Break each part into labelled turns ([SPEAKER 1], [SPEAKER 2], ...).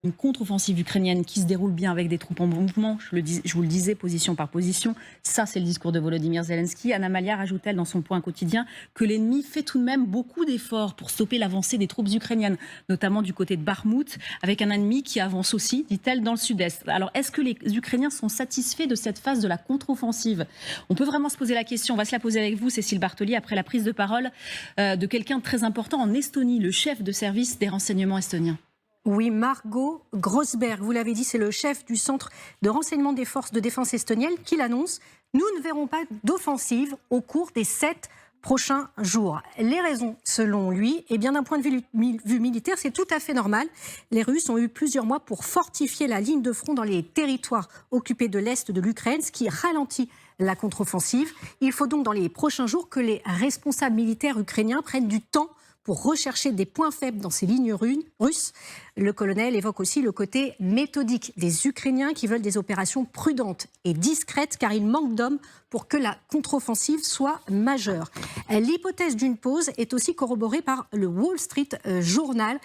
[SPEAKER 1] une contre-offensive ukrainienne qui se déroule bien avec des troupes en mouvement, je vous le disais, position par position. Ça, c'est le discours de Volodymyr Zelensky. Anna Maliar ajoute-t-elle dans son point quotidien que l'ennemi fait tout de même beaucoup d'efforts pour stopper l'avancée des troupes ukrainiennes, notamment du côté de Bakhmout, avec un ennemi qui avance aussi, dit-elle, dans le sud-est. Alors, est-ce que les Ukrainiens sont satisfaits de cette phase de la contre-offensive? On peut vraiment se poser la question. On va se la poser avec vous, Cécile Bartoli, après la prise de parole de quelqu'un de très important en Estonie, le chef de service des renseignements estoniens.
[SPEAKER 2] Oui, Margot Grosberg, vous l'avez dit, c'est le chef du centre de renseignement des forces de défense estoniennes qui l'annonce. Nous ne verrons pas d'offensive au cours des 7 prochains jours. Les raisons, selon lui, et bien d'un point de vue militaire, c'est tout à fait normal. Les Russes ont eu plusieurs mois pour fortifier la ligne de front dans les territoires occupés de l'Est de l'Ukraine, ce qui ralentit la contre-offensive. Il faut donc dans les prochains jours que les responsables militaires ukrainiens prennent du temps pour rechercher des points faibles dans ces lignes russes. Le colonel évoque aussi le côté méthodique des Ukrainiens qui veulent des opérations prudentes et discrètes car il manque d'hommes pour que la contre-offensive soit majeure. L'hypothèse d'une pause est aussi corroborée par le Wall Street Journal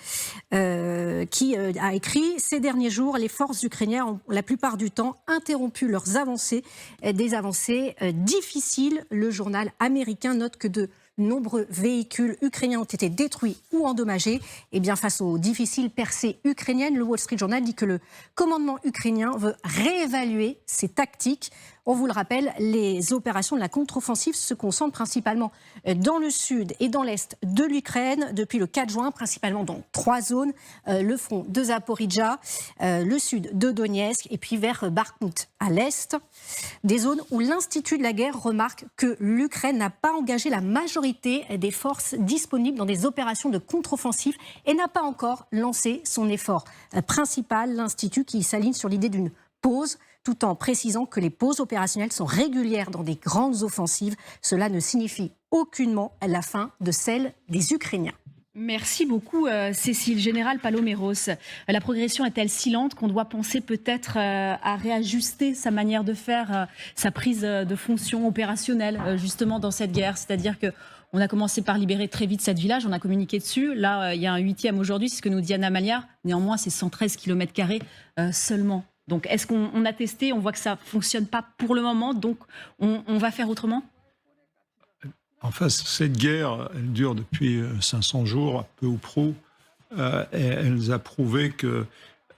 [SPEAKER 2] qui a écrit ces derniers jours, les forces ukrainiennes ont la plupart du temps interrompu leurs avancées, des avancées difficiles. Le journal américain note que de nombreux véhicules ukrainiens ont été détruits ou endommagés. Et bien face aux difficiles percées ukrainiennes, le Wall Street Journal dit que le commandement ukrainien veut réévaluer ses tactiques. On vous le rappelle, les opérations de la contre-offensive se concentrent principalement dans le sud et dans l'est de l'Ukraine depuis le 4 juin, principalement dans 3 zones, le front de Zaporijjia, le sud de Donetsk et puis vers Bakhmout à l'est. Des zones où l'Institut de la guerre remarque que l'Ukraine n'a pas engagé la majorité des forces disponibles dans des opérations de contre-offensive et n'a pas encore lancé son effort principal, l'Institut qui s'aligne sur l'idée d'une pause, tout en précisant que les pauses opérationnelles sont régulières dans des grandes offensives. Cela ne signifie aucunement la fin de celle des Ukrainiens.
[SPEAKER 1] Merci beaucoup, Cécile. Général Paloméros, la progression est-elle si lente qu'on doit penser peut-être à réajuster sa manière de faire, sa prise de fonction opérationnelle, justement, dans cette guerre? C'est-à-dire qu'on a commencé par libérer très vite cette village, on a communiqué dessus. Là, il y a un 8e aujourd'hui, c'est ce que nous dit Anna Maliar. Néanmoins, c'est 113 km² seulement. Donc, est-ce qu'on a testé? On voit que ça ne fonctionne pas pour le moment, donc on va faire autrement?
[SPEAKER 3] Enfin, cette guerre, elle dure depuis 500 jours, peu ou prou. Et elle nous a prouvé que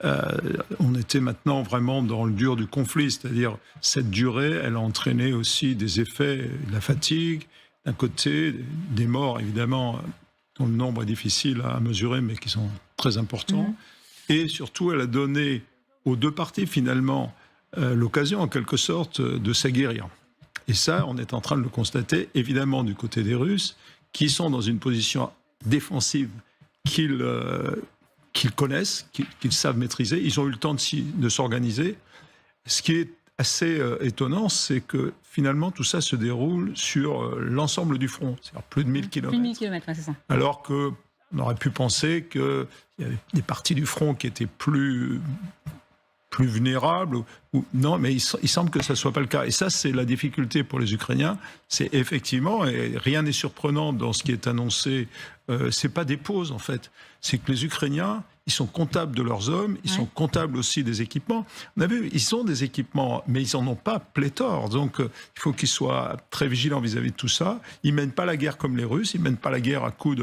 [SPEAKER 3] on était maintenant vraiment dans le dur du conflit. C'est-à-dire, cette durée, elle a entraîné aussi des effets, de la fatigue, d'un côté, des morts, évidemment, dont le nombre est difficile à mesurer, mais qui sont très importants. Et surtout, elle a donné aux deux parties, finalement, l'occasion, en quelque sorte, de s'aguerrir. Et ça, on est en train de le constater, évidemment, du côté des Russes, qui sont dans une position défensive qu'ils connaissent, qu'ils savent maîtriser. Ils ont eu le temps de s'organiser. Ce qui est assez étonnant, c'est que, finalement, tout ça se déroule sur l'ensemble du front, c'est-à-dire plus de 1000 km.
[SPEAKER 1] Plus de 1000 km, c'est ça.
[SPEAKER 3] Alors qu'on aurait pu penser qu'il y avait des parties du front qui étaient plus vulnérables. Non, mais il semble que ça ne soit pas le cas. Et ça, c'est la difficulté pour les Ukrainiens. C'est effectivement, et rien n'est surprenant dans ce qui est annoncé, c'est pas des pauses, en fait. C'est que les Ukrainiens, ils sont comptables de leurs hommes, ils sont comptables aussi des équipements. On a vu, ils ont des équipements, mais ils n'en ont pas pléthore. Donc, il faut qu'ils soient très vigilants vis-à-vis de tout ça. Ils ne mènent pas la guerre comme les Russes, ils ne mènent pas la guerre à coups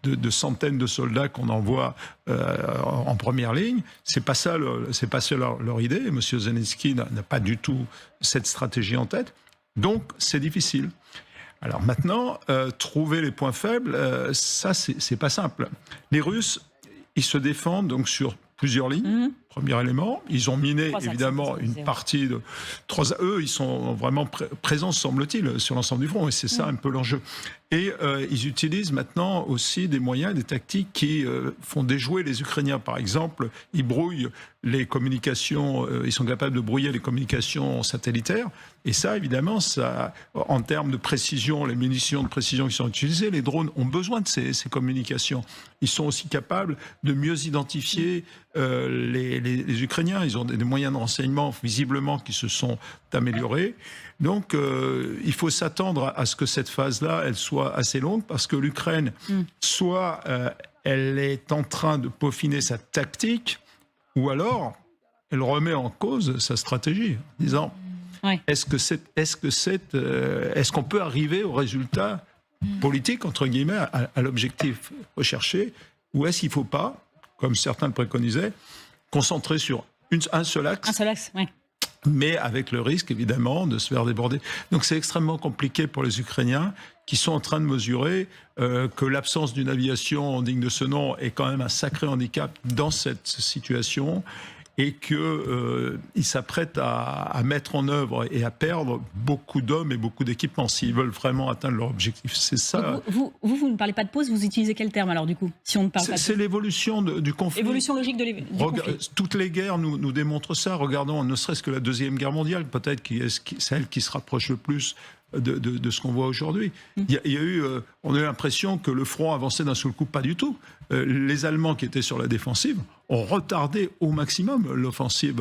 [SPEAKER 3] de centaines de soldats qu'on envoie en première ligne. C'est pas ça leur idée. Et M. Zelensky n'a pas du tout cette stratégie en tête. Donc, c'est difficile. Alors maintenant, trouver les points faibles, ça, c'est pas simple. Les Russes, ils se défendent donc sur plusieurs lignes. Premier élément, ils ont miné évidemment une partie de... Eux, ils sont vraiment présents, semble-t-il, sur l'ensemble du front, et c'est ça un peu l'enjeu. Et ils utilisent maintenant aussi des moyens, des tactiques qui font déjouer les Ukrainiens. Par exemple, ils brouillent les communications, ils sont capables de brouiller les communications satellitaires. Et ça, évidemment, ça, en termes de précision, les munitions de précision qui sont utilisées, les drones ont besoin de ces communications. Ils sont aussi capables de mieux identifier les Ukrainiens. Ils ont des moyens de renseignement, visiblement, qui se sont améliorés. Donc, il faut s'attendre à ce que cette phase-là, elle soit assez longue, parce que l'Ukraine, soit elle est en train de peaufiner sa tactique, ou alors elle remet en cause sa stratégie, en disant est-ce qu'on peut arriver au résultat politique, entre guillemets, à l'objectif recherché, ou est-ce qu'il ne faut pas, comme certains le préconisaient, concentrer sur un seul axe.
[SPEAKER 1] Un seul axe, oui.
[SPEAKER 3] Mais avec le risque, évidemment, de se faire déborder. Donc c'est extrêmement compliqué pour les Ukrainiens qui sont en train de mesurer que l'absence d'une aviation digne de ce nom est quand même un sacré handicap dans cette situation, et qu'ils s'apprêtent à mettre en œuvre et à perdre beaucoup d'hommes et beaucoup d'équipements s'ils veulent vraiment atteindre leur objectif. C'est ça.
[SPEAKER 1] Vous ne parlez pas de pause, vous utilisez quel terme alors du coup, si on ne parle pas de
[SPEAKER 3] C'est l'évolution du conflit.
[SPEAKER 1] Évolution logique du conflit.
[SPEAKER 3] Toutes les guerres nous démontrent ça. Regardons ne serait-ce que la Deuxième Guerre mondiale, peut-être celle qui se rapproche le plus de ce qu'on voit aujourd'hui. On a eu l'impression que le front avançait d'un seul coup, pas du tout. Les Allemands qui étaient sur la défensive ont retardé au maximum l'offensive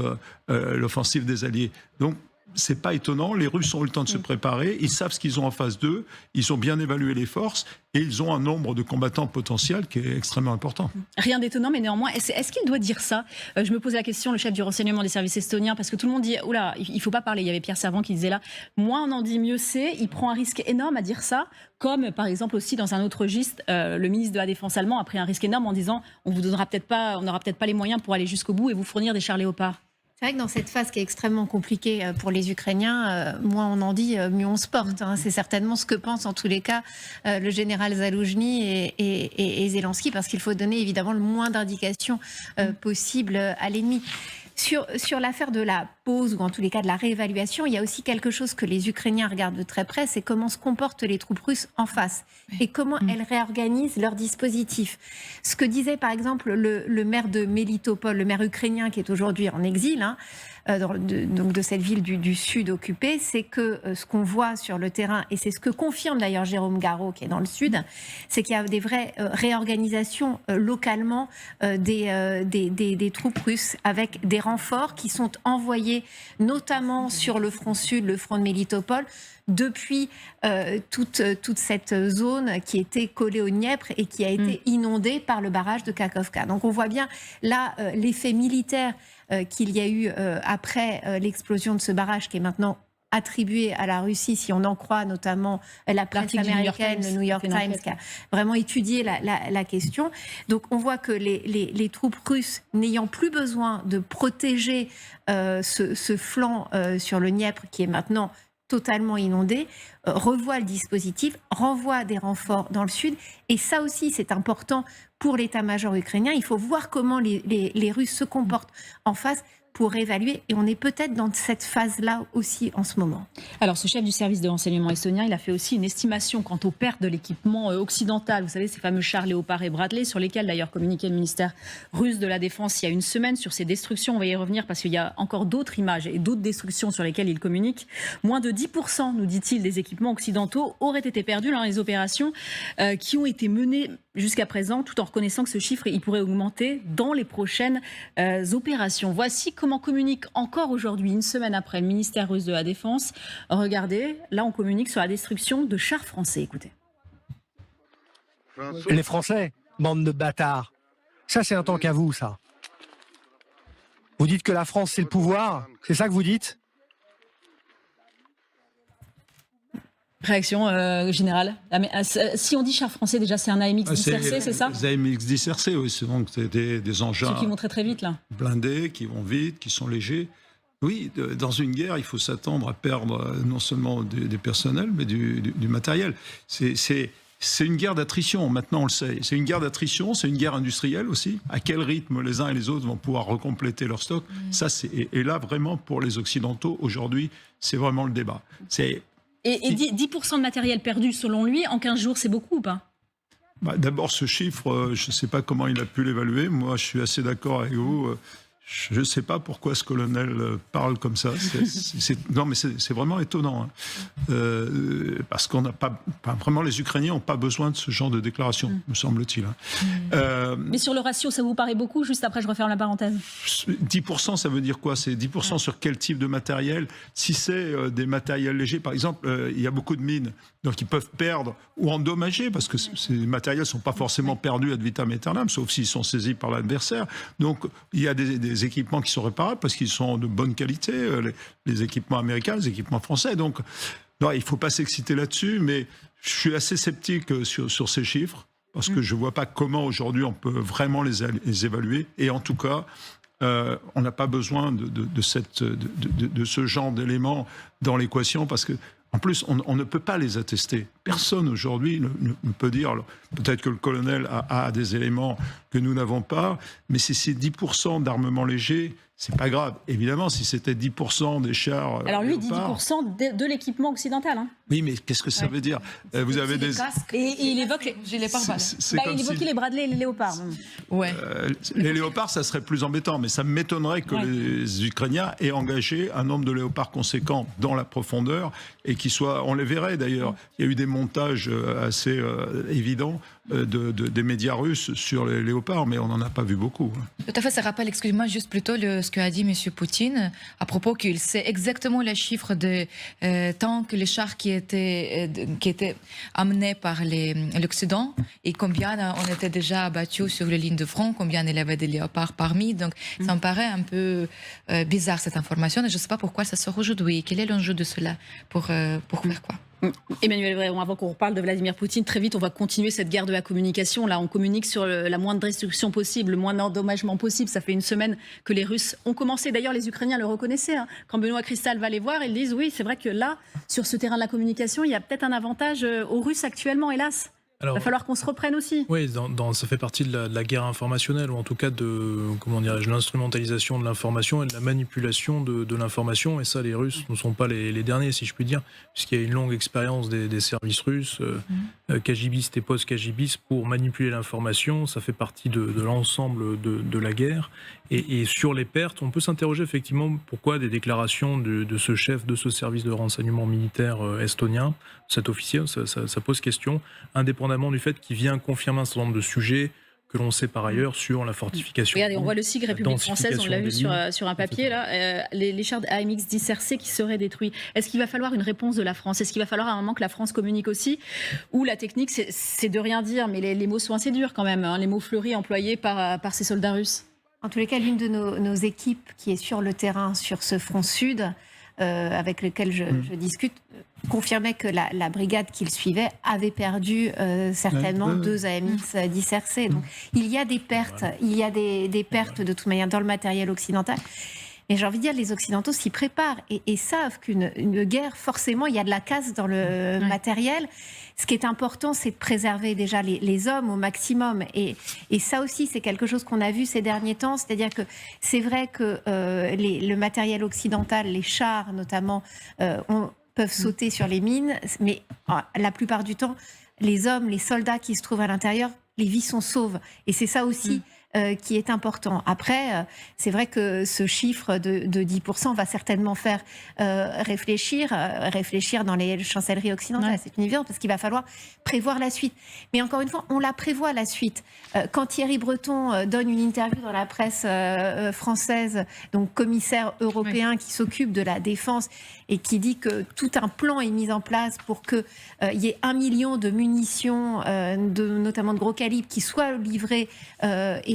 [SPEAKER 3] des Alliés. Donc, c'est pas étonnant, les Russes ont eu le temps de se préparer, ils savent ce qu'ils ont en face d'eux, ils ont bien évalué les forces et ils ont un nombre de combattants potentiels qui est extrêmement important.
[SPEAKER 1] Rien d'étonnant, mais néanmoins, est-ce qu'il doit dire ça ? Je me pose la question, le chef du renseignement des services estoniens, parce que tout le monde dit, oula, il faut pas parler, il y avait Pierre Servan qui disait là, moins on en dit mieux c'est, il prend un risque énorme à dire ça, comme par exemple aussi dans un autre registre, le ministre de la Défense allemand a pris un risque énorme en disant, on n'aura peut-être pas les moyens pour aller jusqu'au bout et vous fournir des chars Léopard.
[SPEAKER 4] C'est vrai que dans cette phase qui est extrêmement compliquée pour les Ukrainiens, moins on en dit, mieux on se porte. C'est certainement ce que pensent en tous les cas le général Zaloujny et Zelensky, parce qu'il faut donner évidemment le moins d'indications possible à l'ennemi. Sur l'affaire de la pause, ou en tous les cas de la réévaluation, il y a aussi quelque chose que les Ukrainiens regardent de très près, c'est comment se comportent les troupes russes en face et comment elles réorganisent leur dispositif. Ce que disait par exemple le maire de Melitopol, le maire ukrainien qui est aujourd'hui en exil, donc de cette ville du sud occupée, c'est que ce qu'on voit sur le terrain, et c'est ce que confirme d'ailleurs Jérôme Garot qui est dans le sud, c'est qu'il y a des vraies réorganisations localement des troupes russes, avec des renforts qui sont envoyés notamment sur le front sud, le front de Melitopol, depuis toute cette zone qui était collée au Dniepr et qui a été inondée par le barrage de Kakhovka. Donc on voit bien là l'effet militaire qu'il y a eu après l'explosion de ce barrage, qui est maintenant attribué à la Russie, si on en croit notamment la presse américaine, le New York Times, qui a vraiment étudié la question. Donc on voit que les troupes russes, n'ayant plus besoin de protéger ce flanc sur le Dniepr, qui est maintenant totalement inondé, revoient le dispositif, renvoient des renforts dans le sud. Et ça aussi, c'est important pour l'état-major ukrainien. Il faut voir comment les Russes se comportent en face pour évaluer, et on est peut-être dans cette phase-là aussi en ce moment.
[SPEAKER 1] Alors, ce chef du service de renseignement estonien, il a fait aussi une estimation quant aux pertes de l'équipement occidental, vous savez, ces fameux chars Léopard et Bradley, sur lesquels d'ailleurs communiquait le ministère russe de la Défense il y a une semaine, sur ces destructions. On va y revenir parce qu'il y a encore d'autres images et d'autres destructions sur lesquelles il communique. Moins de 10%, nous dit-il, des équipements occidentaux auraient été perdus dans les opérations qui ont été menées jusqu'à présent, tout en reconnaissant que ce chiffre, il pourrait augmenter dans les prochaines opérations. Voici comment communique encore aujourd'hui, une semaine après, le ministère russe de la Défense. Regardez, là on communique sur la destruction de chars français. Écoutez.
[SPEAKER 5] Les Français, bande de bâtards. Ça, c'est un tank à vous, ça. Vous dites que la France, c'est le pouvoir. C'est ça que vous dites ?
[SPEAKER 1] Réaction générale. Si on dit char français, déjà c'est un AMX-10 RC, c'est ça ?
[SPEAKER 3] Les AMX-10 RC, oui, donc c'est des engins.
[SPEAKER 1] Ceux qui vont très très vite là.
[SPEAKER 3] Blindés, qui vont vite, qui sont légers. Oui, dans une guerre, il faut s'attendre à perdre non seulement des personnels, mais du matériel. C'est une guerre d'attrition, maintenant on le sait. C'est une guerre d'attrition, c'est une guerre industrielle aussi. À quel rythme les uns et les autres vont pouvoir recompléter leur stock ? Ça, et là, vraiment, pour les Occidentaux, aujourd'hui, c'est vraiment le débat.
[SPEAKER 1] Et 10% de matériel perdu, selon lui, en 15 jours, c'est beaucoup ou pas ?
[SPEAKER 3] D'abord, ce chiffre, je ne sais pas comment il a pu l'évaluer. Moi, je suis assez d'accord avec vous. Je ne sais pas pourquoi ce colonel parle comme ça. Non, mais c'est vraiment étonnant. Parce qu'on n'a pas... Vraiment, les Ukrainiens n'ont pas besoin de ce genre de déclaration, me semble-t-il.
[SPEAKER 1] Mais sur le ratio, ça vous paraît beaucoup ? Juste après, je referme la parenthèse.
[SPEAKER 3] 10%, ça veut dire quoi ? C'est 10% sur quel type de matériel ? Si c'est des matériels légers, par exemple, il y a beaucoup de mines, donc ils peuvent perdre ou endommager, parce que ces matériels ne sont pas forcément perdus ad vitam aeternam, sauf s'ils sont saisis par l'adversaire. Donc, il y a des des équipements qui sont réparables parce qu'ils sont de bonne qualité, les équipements américains, les équipements français. Donc, non, il ne faut pas s'exciter là-dessus, mais je suis assez sceptique sur ces chiffres parce que je ne vois pas comment aujourd'hui on peut vraiment les évaluer. Et en tout cas, on n'a pas besoin de ce genre d'éléments dans l'équation parce que en plus, on ne peut pas les attester. Personne aujourd'hui ne peut dire, peut-être que le colonel a des éléments que nous n'avons pas, mais si c'est 10% d'armement léger, c'est pas grave. Évidemment, si c'était 10% des chars.
[SPEAKER 1] Alors lui, dit
[SPEAKER 3] Léopard,
[SPEAKER 1] 10% de l'équipement occidental. Hein.
[SPEAKER 3] Oui, mais qu'est-ce que ça veut dire? Vous avez des.
[SPEAKER 1] Et il évoque
[SPEAKER 6] les pare-balles.
[SPEAKER 1] il évoquait les Bradley et les Léopards.
[SPEAKER 6] Ouais.
[SPEAKER 3] Les léopards, ça serait plus embêtant, mais ça m'étonnerait que les Ukrainiens aient engagé un nombre de léopards conséquent dans la profondeur et qui soient. On les verrait d'ailleurs. Il y a eu des montages assez évidents des médias russes sur les léopards, mais on n'en a pas vu beaucoup.
[SPEAKER 6] Tout à fait, ça rappelle, excusez-moi, juste plutôt ce qu'a dit M. Poutine à propos qu'il sait exactement les chiffres de tanks, les chars qui étaient amenés par l'Occident et combien on était déjà abattus sur les lignes de front, combien il y avait des léopards parmi. Donc ça me paraît un peu bizarre cette information et je ne sais pas pourquoi ça sort aujourd'hui. Quel est l'enjeu de cela pour faire quoi?
[SPEAKER 1] Emmanuel Véron, avant qu'on reparle de Vladimir Poutine, très vite, on va continuer cette guerre de la communication. Là, on communique sur la moindre destruction possible, le moins d'endommagement possible. Ça fait une semaine que les Russes ont commencé. D'ailleurs, les Ukrainiens le reconnaissaient. Hein. Quand Benoît Cristal va les voir, ils disent oui, c'est vrai que là, sur ce terrain de la communication, il y a peut-être un avantage aux Russes actuellement, hélas. Il va falloir qu'on se reprenne aussi.
[SPEAKER 7] Oui, ça fait partie de la guerre informationnelle, ou en tout cas de l'instrumentalisation de l'information et de la manipulation de l'information. Et ça, les Russes ne sont pas les derniers, si je puis dire, puisqu'il y a une longue expérience des services russes, KGBistes et post-KGBistes, pour manipuler l'information. Ça fait partie de l'ensemble de la guerre. Et sur les pertes, on peut s'interroger effectivement pourquoi des déclarations de ce chef de ce service de renseignement militaire estonien, cet officier, ça pose question, indépendamment du fait qu'il vient confirmer un certain nombre de sujets que l'on sait par ailleurs sur la fortification.
[SPEAKER 1] Regardez, on voit le SIG République française, on l'a vu sur un papier, là, les chars AMX 10 RC qui seraient détruits. Est-ce qu'il va falloir une réponse de la France? Est-ce qu'il va falloir à un moment que la France communique aussi? Ou la technique, c'est de rien dire, mais les mots sont assez durs quand même, hein, les mots fleuris employés par ces soldats russes?
[SPEAKER 4] En tous les cas, l'une de nos équipes qui est sur le terrain, sur ce front sud, avec lequel je discute, confirmait que la brigade qu'il suivait avait perdu certainement 2 AMX 10 RC. Donc il y a des pertes, il y a des pertes de toute manière dans le matériel occidental. Mais j'ai envie de dire, les Occidentaux s'y préparent et savent qu'une guerre, forcément, il y a de la casse dans le matériel. Ce qui est important, c'est de préserver déjà les hommes au maximum. Et ça aussi, c'est quelque chose qu'on a vu ces derniers temps. C'est-à-dire que c'est vrai que le matériel occidental, les chars notamment, peuvent sauter sur les mines. Mais la plupart du temps, les hommes, les soldats qui se trouvent à l'intérieur, les vies sont sauves. Et c'est ça aussi qui est important. Après, c'est vrai que ce chiffre de 10% va certainement faire réfléchir dans les chancelleries occidentales. C'est une évidence parce qu'il va falloir prévoir la suite. Mais encore une fois, on la prévoit la suite. Quand Thierry Breton donne une interview dans la presse française, donc commissaire européen qui s'occupe de la défense et qui dit que tout un plan est mis en place pour qu'il y ait 1 million de munitions, notamment de gros calibre, qui soient livrées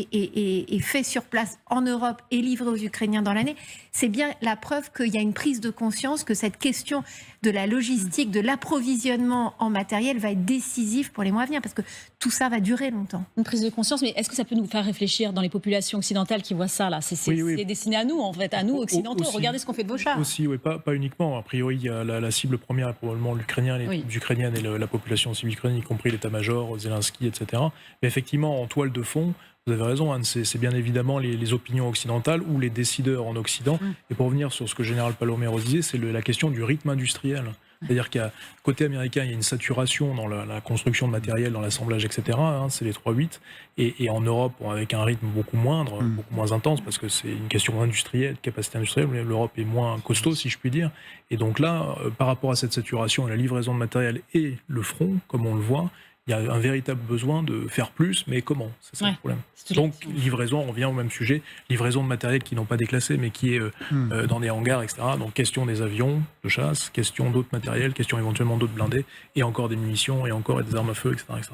[SPEAKER 4] et fait sur place en Europe et livré aux Ukrainiens dans l'année, c'est bien la preuve qu'il y a une prise de conscience que cette question de la logistique, de l'approvisionnement en matériel va être décisive pour les mois à venir, parce que tout ça va durer longtemps.
[SPEAKER 1] Une prise de conscience, mais est-ce que ça peut nous faire réfléchir dans les populations occidentales qui voient ça là? C'est destiné à nous, en fait, à nous, occidentaux.
[SPEAKER 7] Aussi,
[SPEAKER 1] regardez ce qu'on fait de vos chars.
[SPEAKER 7] Aussi, oui, pas uniquement. A priori, il y a la cible première est probablement l'Ukrainien, les troupes ukrainiennes et la population civile ukrainienne, y compris l'état-major, Zelensky, etc. Mais effectivement, en toile de fond, vous avez raison, Anne, c'est bien évidemment les opinions occidentales ou les décideurs en Occident. Et pour revenir sur ce que le général Palomero disait, c'est la question du rythme industriel. C'est-à-dire qu'à côté américain, il y a une saturation dans la construction de matériel, dans l'assemblage, etc. C'est les 3-8. Et en Europe, avec un rythme beaucoup moindre, beaucoup moins intense, parce que c'est une question industrielle, de capacité industrielle, l'Europe est moins costaud, si je puis dire. Et donc là, par rapport à cette saturation et la livraison de matériel et le front, comme on le voit, il y a un véritable besoin de faire plus, mais comment? C'est ça le problème. Donc, livraison, on revient au même sujet, livraison de matériel qui n'ont pas déclassé, mais qui est dans des hangars, etc. Donc, question des avions de chasse, question d'autres matériels, question éventuellement d'autres blindés, et encore des munitions, et encore des armes à feu, etc. etc.